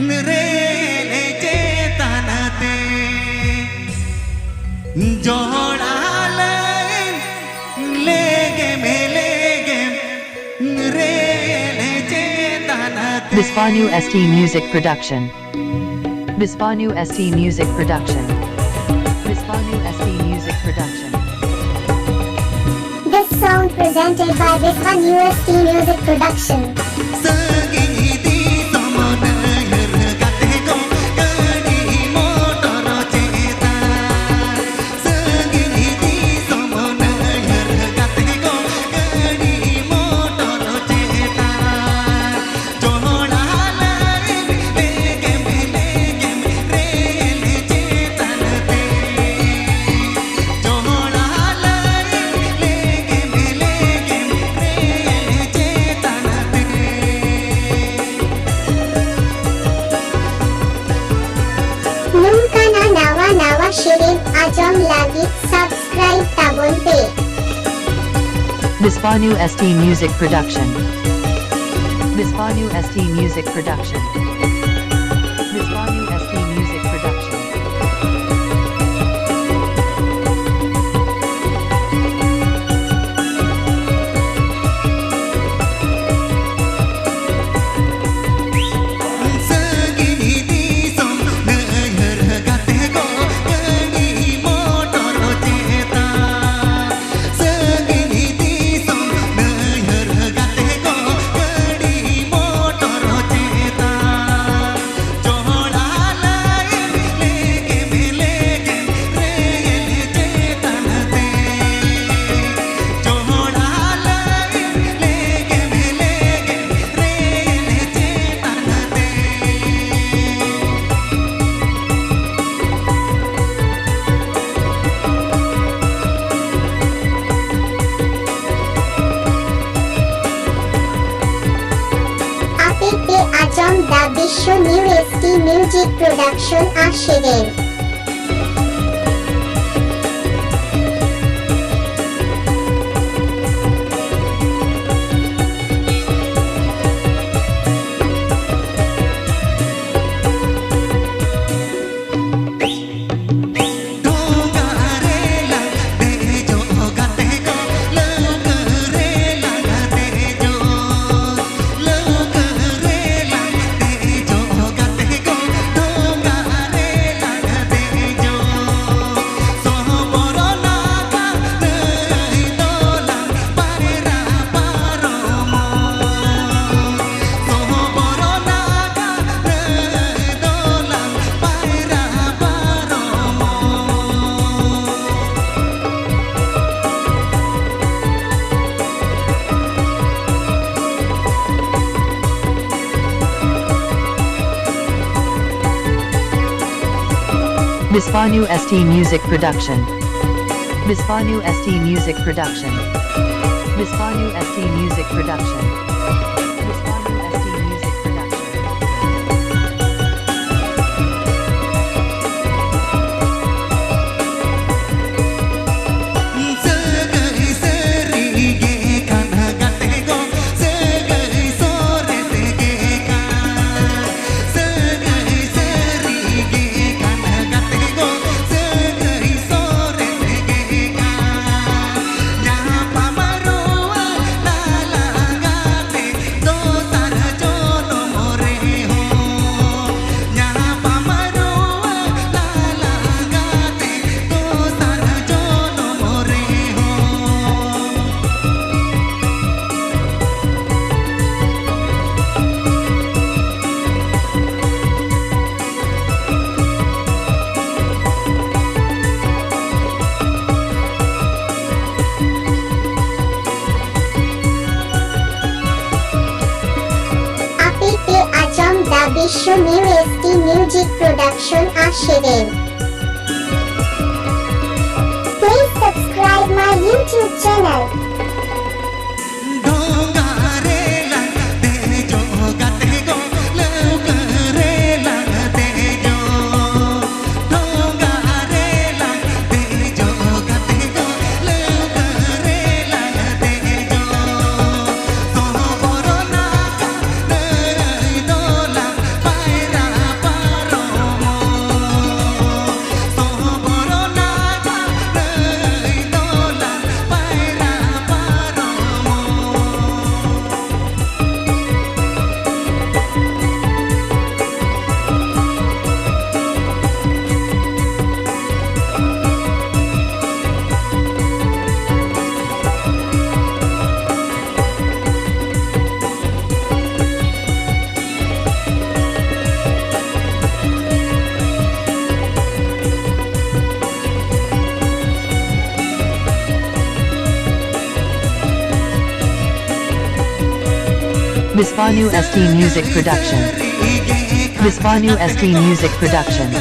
रे चेतनते जोड़ाले लेगे रे चेतनते Bispanu ST Music Production. Bispanu ST Music Production. Bispanu ST Music Production. This song presented by Bispanu ST Music Production. Sagin Disam Naihar gate ko kadi motor ceta. Sagin Disam Naihar gate ko kadi motor ceta. Jola lain legem rele cetanate. Jola lain legem rele cetanate. Nungkana nawa shirin ajam lagi subscribe tabon pe. Bispanu ST Music Production. Bispanu ST Music Production. Bispanu ST Music Production. Sagin Disam Naihar gate ko kadi motor ceta. Sagin Disam Naihar gate ko kadi motor ceta. Jola lain legem rele cetanate. Jola lain legem rele cetanate. Apite ajam da Bisho New ST Music Production ashirin. Dongarela dejo gate ko laugarela dejo laugarela dejo gate ko dongarela dejo soborona ka nei dolan parera paromo soborona ka nei dolan parera paromo. Bispanu ST Music Production. Bispanu ST Music Production. Bispanu ST Music Production. Bispanu ST Music Production. Sagai serige kana gate ko sagai sore tege ka sagai serige kana gate ko sagai sore tege ka nyapa marua lala gate do tar jono more ho nyapa marua lala gate do tar jono more ho. Apite ajam da Bisho New ST Music Production ashirin. Please subscribe my YouTube channel. Dongarela dejo gate ko laugarela dejo dongarela dejo gate ko laugarela dejo soborona ka nei dolan parera Bispanu ST Music Production. Bispanu ST Music Production.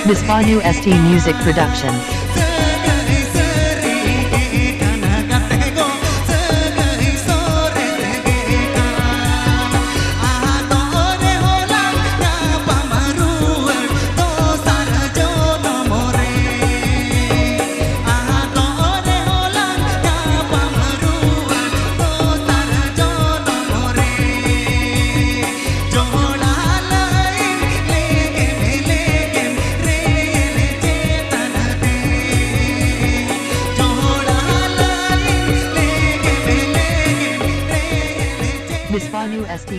Bispanu ST Music Production. Bispanu ST